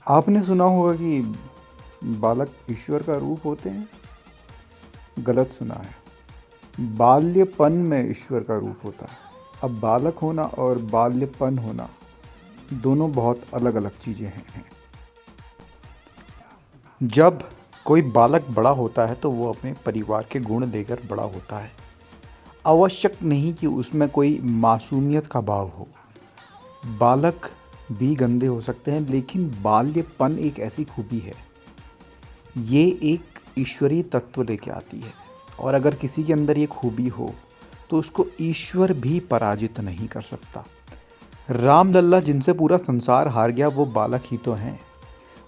आपने सुना होगा कि बालक ईश्वर का रूप होते हैं। गलत सुना है। बाल्यपन में ईश्वर का रूप होता है। अब बालक होना और बाल्यपन होना दोनों बहुत अलग अलग चीज़ें हैं। जब कोई बालक बड़ा होता है तो वो अपने परिवार के गुण लेकर बड़ा होता है। आवश्यक नहीं कि उसमें कोई मासूमियत का भाव हो। बालक भी गंदे हो सकते हैं, लेकिन बाल्यपन एक ऐसी खूबी है, ये एक ईश्वरीय तत्व लेके आती है। और अगर किसी के अंदर ये खूबी हो तो उसको ईश्वर भी पराजित नहीं कर सकता। राम लल्ला जिनसे पूरा संसार हार गया वो बालक ही तो हैं।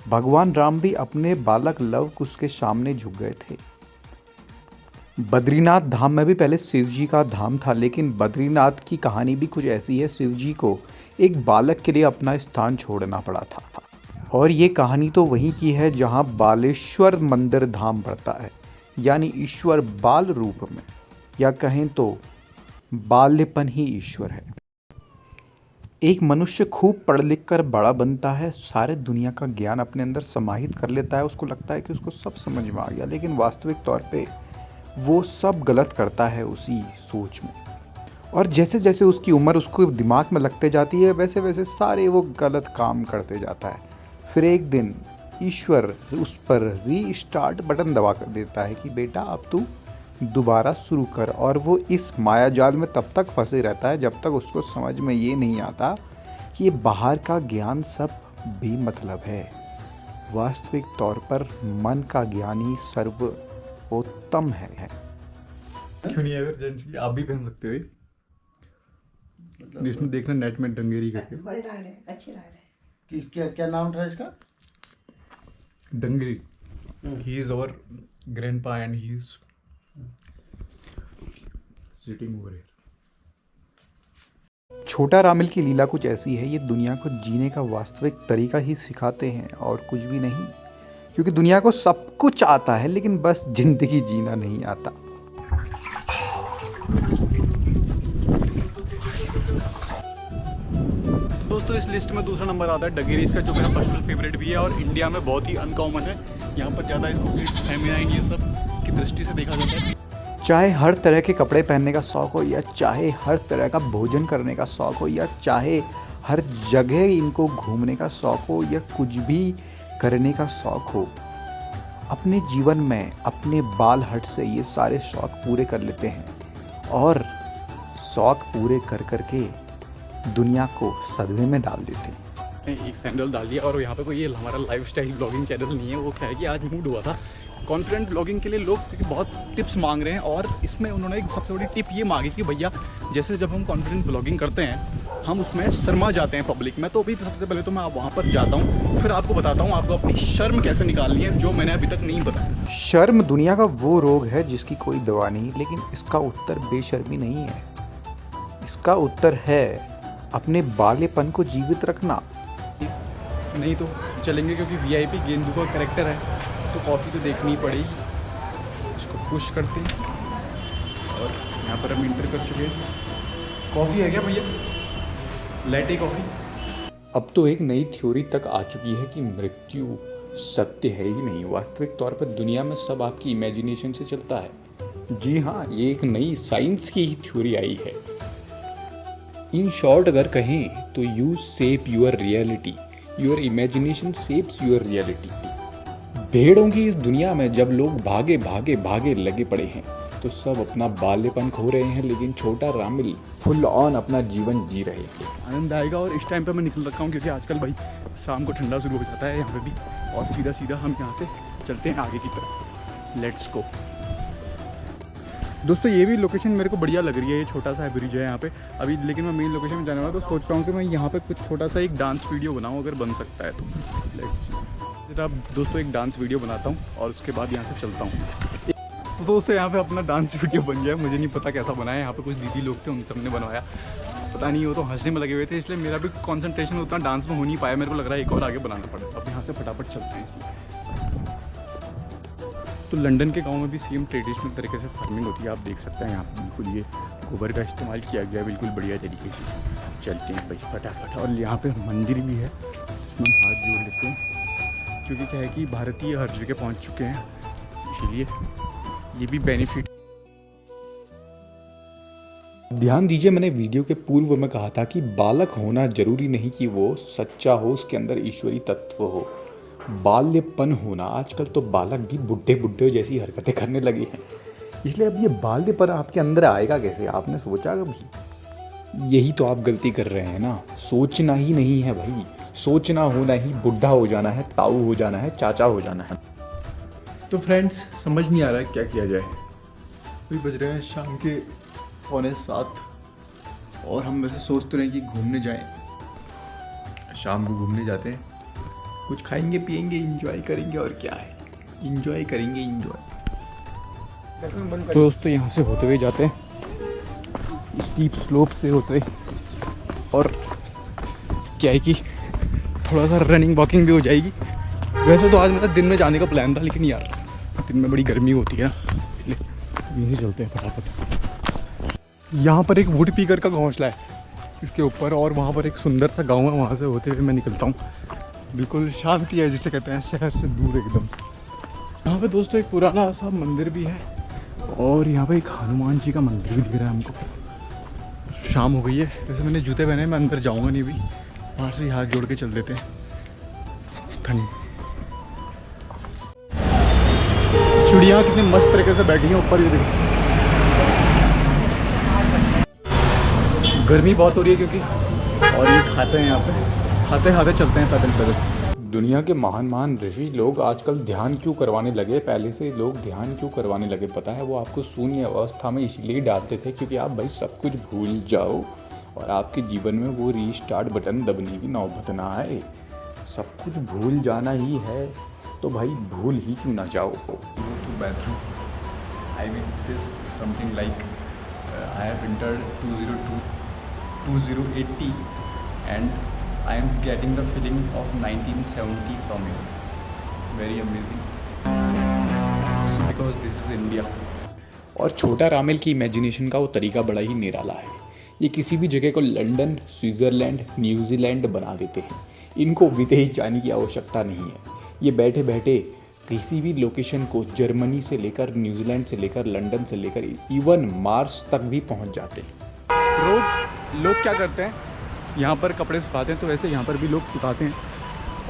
भगवान राम भी अपने बालक लव कुश के सामने झुक गए थे। बद्रीनाथ धाम में भी पहले शिव जी का धाम था, लेकिन बद्रीनाथ की कहानी भी कुछ ऐसी है। शिव जी को एक बालक के लिए अपना स्थान छोड़ना पड़ा था। और ये कहानी तो वहीं की है जहाँ बालेश्वर मंदिर धाम पड़ता है, यानी ईश्वर बाल रूप में, या कहें तो बाल्यपन ही ईश्वर है। एक मनुष्य खूब पढ़ लिख कर बड़ा बनता है, सारे दुनिया का ज्ञान अपने अंदर समाहित कर लेता है, उसको लगता है कि उसको सब समझ में आ गया, लेकिन वास्तविक तौर पे वो सब गलत करता है उसी सोच में। और जैसे जैसे उसकी उम्र उसको दिमाग में लगते जाती है, वैसे वैसे सारे वो गलत काम करते जाता है। फिर एक दिन ईश्वर उस पर रीस्टार्ट बटन दबा कर देता है कि बेटा अब तू दोबारा शुरू कर। और वो इस मायाजाल में तब तक फंसे रहता है जब तक उसको समझ में ये नहीं आता कि ये बाहर का ज्ञान सब भी मतलब है। वास्तविक तौर पर मन का ज्ञान ही सर्वोत्तम है। क्यों नहीं है इमरजेंसी? आप भी पहन सकते हो ये। जिसमें देखना नेट में डंगेरी करके बड़े लग रहे हैं, अच्छे लग रहे हैं। क्या क्या नाम था इसका? Dungaree. He is our grandpa and he is sitting over here. छोटा रामिल की लीला कुछ ऐसी है, ये दुनिया को जीने का वास्तविक तरीका ही सिखाते हैं और कुछ भी नहीं। क्योंकि दुनिया को सब कुछ आता है, लेकिन बस जिंदगी जीना नहीं आता। दोस्तों इस लिस्ट में दूसरा नंबर आता है डंगेरी, इसका जो मेरा पर्सनल फेवरेट भी है और इंडिया में बहुत ही अनकॉमन है। यहाँ पर ज़्यादा इसको किड्स फेमिनाइन ये सब की दृष्टि से देखा जाता है। चाहे हर तरह के कपड़े पहनने का शौक़ हो, या चाहे हर तरह का भोजन करने का शौक़ हो, या चाहे हर जगह इनको घूमने का शौक़ हो, या कुछ भी करने का शौक़ हो, अपने जीवन में अपने बाल हट से ये सारे शौक़ पूरे कर लेते हैं। और शौक़ पूरे कर कर के दुनिया को सदमे में डाल देते हैं। एक सैंडल डाल दिया और यहाँ पे कोई ये हमारा लाइफस्टाइल ब्लॉगिंग चैनल नहीं है। वो क्या है कि आज मूड हुआ था कॉन्फिडेंट ब्लॉगिंग के लिए, लोग क्योंकि बहुत टिप्स मांग रहे हैं और इसमें उन्होंने एक सबसे बड़ी टिप ये मांगी कि भैया जैसे जब हम कॉन्फिडेंट ब्लॉगिंग करते हैं हम उसमें शर्मा जाते हैं पब्लिक में, तो अभी सबसे पहले तो मैं वहाँ पर जाता हूँ, फिर आपको बताता हूँ आपको अपनी शर्म कैसे निकालनी है, जो मैंने अभी तक नहीं बताया। शर्म दुनिया का वो रोग है जिसकी कोई दवा नहीं, लेकिन इसका उत्तर बेशर्मी नहीं है। इसका उत्तर है अपने बाल्यपन को जीवित रखना। नहीं तो चलेंगे क्योंकि वीआईपी गेंदू का कैरेक्टर है तो कॉफ़ी तो देखनी पड़ेगी। इसको पुश करते हैं और यहाँ पर हम इंटर कर चुके हैं। कॉफ़ी है क्या भैया? लेटे कॉफ़ी। अब तो एक नई थ्योरी तक आ चुकी है कि मृत्यु सत्य है ही नहीं। वास्तविक तौर पर दुनिया में सब आपकी इमेजिनेशन से चलता है। जी हाँ, ये एक नई साइंस की ही थ्योरी आई है। इन शॉर्ट अगर कहें तो U shape your reality, your imagination shapes your reality. भेड़ों की इस दुनिया में जब लोग भागे भागे भागे लगे पड़े हैं तो सब अपना बाल्यपन खो रहे हैं, लेकिन छोटा रामिल फुल ऑन अपना जीवन जी रहे हैं। आनंद आएगा। और इस टाइम पे मैं निकल रखा हूँ क्योंकि आजकल भाई शाम को ठंडा शुरू हो जाता है यहाँ पे भी। और सीधा सीधा हम यहाँ से चलते हैं आगे की तरफ। Let's go. दोस्तों ये भी लोकेशन मेरे को बढ़िया लग रही है। ये छोटा सा ब्रिज है यहाँ पे अभी, लेकिन मैं मेन लोकेशन में जाने वाला तो सोच रहा हूँ कि मैं यहाँ पे कुछ छोटा सा एक डांस वीडियो बनाऊँ, अगर बन सकता है तो। लेट्स जरा दोस्तों एक डांस वीडियो बनाता हूँ और उसके बाद यहाँ से चलता हूँ। तो दोस्तों यहाँ पे अपना डांस वीडियो बन गया। मुझे नहीं पता कैसा बनाया। यहाँ पे कुछ दीदी लोग थे, उन सब ने बनवाया, पता नहीं, वो तो हंसने में लगे हुए थे, इसलिए मेरा भी कंसंट्रेशन उतना डांस में हो नहीं पाया। मेरे को लग रहा है एक और आगे बनाना पड़ा। अब यहाँ से फटाफट चलते हैं इसलिए। तो लंदन के गांव में भी सेम ट्रेडिशनल तरीके से फार्मिंग होती है, आप देख सकते हैं। यहाँ पर बिल्कुल ये गोबर का इस्तेमाल किया गया है, बिल्कुल बढ़िया तरीके से। चलते हैं भाई फटाफट। और यहाँ पे मंदिर भी है, हम हाथ जोड़ लेते हैं। क्योंकि क्या है कि भारतीय हर जगह पहुंच चुके हैं, इसीलिए ये भी बेनिफिट। ध्यान दीजिए, मैंने वीडियो के पूर्व में कहा था कि बालक होना जरूरी नहीं कि वो सच्चा हो, उसके अंदर ईश्वरी तत्व हो। बाल्यपन होना, आजकल तो बालक भी बुढ़े बुढ़े जैसी हरकतें करने लगे हैं, इसलिए अब ये बाल्यपन आपके अंदर आएगा कैसे? आपने सोचा कभी? यही तो आप गलती कर रहे हैं ना। सोचना ही नहीं है भाई, सोचना होना ही बुढ़ा हो जाना है, ताऊ हो जाना है, चाचा हो जाना है। तो फ्रेंड्स, समझ नहीं आ रहा है क्या किया जाए। अभी बज रहे हैं शाम के 6:45 और हम वैसे सोच तो रहे हैं कि घूमने जाएं। शाम को घूमने जाते हैं, कुछ खाएंगे पिएंगे, इंजॉय करेंगे, और क्या है, इंजॉय करेंगे इंजॉय। तो दोस्तों यहाँ से होते हुए जाते हैं, स्टीप स्लोप से होते हुए, और क्या है कि थोड़ा सा रनिंग वॉकिंग भी हो जाएगी। वैसे तो आज मेरा दिन में जाने का प्लान था, लेकिन यार दिन में बड़ी गर्मी होती है ना, इसलिए यहीं से चलते हैं फटाफट। यहाँ पर एक वुड पीकर का घोंसला है इसके ऊपर, और वहाँ पर एक सुंदर सा गाँव है, वहाँ से होते हुए मैं निकलता हूँ। बिल्कुल शांति है, जिसे कहते हैं शहर से दूर एकदम। यहाँ पे दोस्तों एक पुराना सा मंदिर भी है, और यहाँ पे एक हनुमान जी का मंदिर भी दिख रहा है हमको। शाम हो गई है, वैसे मैंने जूते पहने, मैं अंदर जाऊँगा नहीं अभी, बाहर से हाथ जोड़ के चल देते हैं। ठंड, चिड़िया कितने मस्त तरीके से बैठी हैं ऊपर, ये देखो। गर्मी बहुत हो रही है क्योंकि, और ये खाते हैं यहाँ पे, खाते खाते चलते हैं पैदल पैदल। दुनिया के महान महान ऋषि लोग आजकल ध्यान क्यों करवाने लगे? पहले से लोग ध्यान क्यों करवाने लगे पता है? वो आपको शून्य अवस्था में इसीलिए डालते थे क्योंकि आप भाई सब कुछ भूल जाओ और आपके जीवन में वो रीस्टार्ट बटन दबने की नौबत ना आए। सब कुछ भूल जाना ही है तो भाई भूल ही क्यों ना जाओ। Go to bathroom. I mean this something like I have entered 2080 and I am getting the feeling of 1970 from here. Very amazing. So because this is India. और छोटा रामेल की इमेजिनेशन का वो तरीका बड़ा ही निराला है। ये किसी भी जगह को लंदन, स्विट्ज़रलैंड, न्यूजीलैंड बना देते हैं। इनको विदेश जाने की आवश्यकता नहीं है। ये बैठे बैठे किसी भी लोकेशन को जर्मनी से लेकर, न्यूजीलैंड से लेकर, लंदन से लेकर इवन मार्स तक भी पहुंच जाते हैं। लोग क्या करते हैं, यहाँ पर कपड़े सुखाते हैं, तो वैसे यहाँ पर भी लोग सुखाते हैं।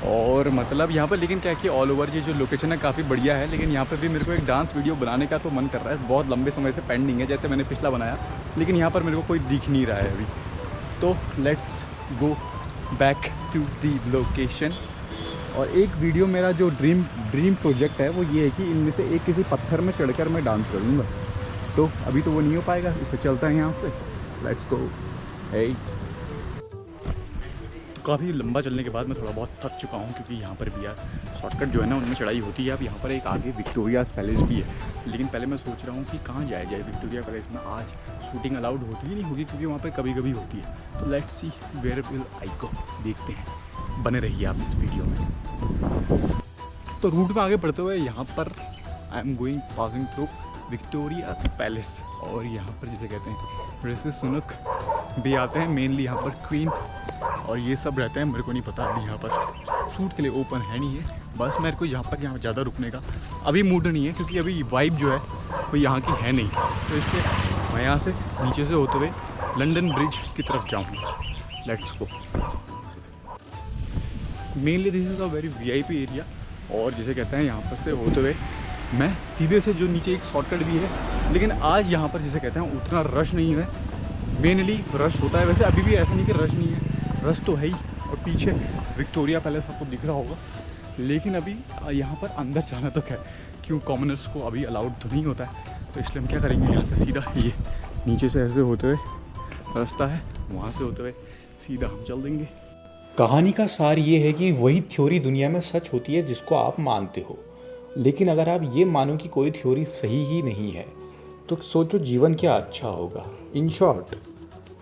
और मतलब यहाँ पर लेकिन क्या है कि ऑल ओवर ये जो लोकेशन है काफ़ी बढ़िया है, लेकिन यहाँ पर भी मेरे को एक डांस वीडियो बनाने का तो मन कर रहा है। बहुत लंबे समय से पेंडिंग है, जैसे मैंने पिछला बनाया, लेकिन यहाँ पर मेरे को कोई दिख नहीं रहा है अभी। तो let's go back to the location. और एक वीडियो मेरा जो ड्रीम प्रोजेक्ट है वो ये है कि इनमें से एक किसी पत्थर में चढ़कर मैं डांस करूँगा। तो अभी तो वो नहीं हो पाएगा, इससे चलता है यहाँ से। Let's go. हे, तो काफ़ी लंबा चलने के बाद मैं थोड़ा बहुत थक चुका हूँ, क्योंकि यहाँ पर भी यार शॉर्टकट जो है ना उनमें चढ़ाई होती है। अब यहाँ पर एक आगे विक्टोरिया पैलेस भी है, लेकिन पहले मैं सोच रहा हूँ कि कहाँ जाया जाए। विक्टोरिया पैलेस में आज शूटिंग अलाउड होती ही नहीं होगी, क्योंकि वहाँ पर कभी कभी होती है। तो let's see where will I go, देखते हैं। बने रहिए आप इस वीडियो में। तो रूट में आगे बढ़ते हुए यहाँ पर I am going passing through Victoria palace, और यहाँ पर जिसे कहते हैं ऋषि सुनक भी आते हैं। मेनली यहाँ पर क्वीन और ये सब रहते हैं, मेरे को नहीं पता। अभी यहाँ पर शूट के लिए ओपन है नहीं है, बस मेरे को यहाँ पर ज़्यादा रुकने का अभी मूड नहीं है, क्योंकि अभी वाइब जो है वो यहाँ की है नहीं। तो इसलिए मैं यहाँ से नीचे से होते हुए लंदन ब्रिज की तरफ जाऊँगा। Let's go. Mainly this is a very VIP area, और जिसे कहते हैं यहाँ पर से होते हुए मैं सीधे से जो नीचे एक शॉर्टकट भी है, लेकिन आज यहाँ पर जिसे कहते हैं उतना रश नहीं है। मेनली रश होता है, वैसे अभी भी ऐसा नहीं कि रश नहीं है, रश तो है ही। और पीछे विक्टोरिया पैलेस आपको दिख रहा होगा, लेकिन अभी यहाँ पर अंदर जाना तो क्या क्यों कॉमनर्स को अभी अलाउड तो नहीं होता है। तो इसलिए हम क्या करेंगे, यहाँ से सीधा ये नीचे से ऐसे होते हुए रास्ता है, वहाँ से होते हुए सीधा हम चल देंगे। कहानी का सार ये है कि वही थ्योरी दुनिया में सच होती है जिसको आप मानते हो, लेकिन अगर आप ये मानो कि कोई थ्योरी सही ही नहीं है तो सोचो जीवन क्या अच्छा होगा। इन शॉर्ट,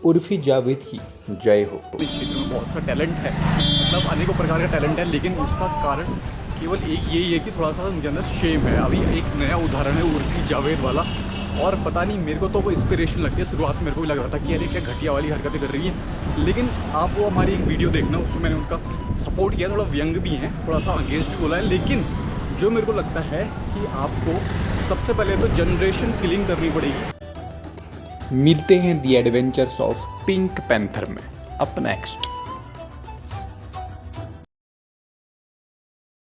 उर्फी जावेद की जय हो। इस क्षेत्र में बहुत सा टैलेंट है, मतलब अनेकों प्रकार का टैलेंट है, लेकिन उसका कारण केवल एक यही है कि थोड़ा सा मुझे अंदर शेम है। अभी एक नया उदाहरण है उर्फी जावेद वाला, और पता नहीं मेरे को तो वो इंस्पिरेशन लगती है। शुरुआत में मेरे को भी लग रहा था कि अरे क्या घटिया वाली हरकतें कर रही है, लेकिन आप वो हमारी एक वीडियो देखना, उसमें मैंने उनका सपोर्ट किया। थोड़ा व्यंग भी हैं, थोड़ा सा अगेंस्ट भी बोला है, लेकिन जो मेरे को लगता है कि आपको सबसे पहले तो जनरेशन किलिंग करनी पड़ेगी। मिलते हैं दी एडवेंचर्स ऑफ पिंक पैंथर में। Up next.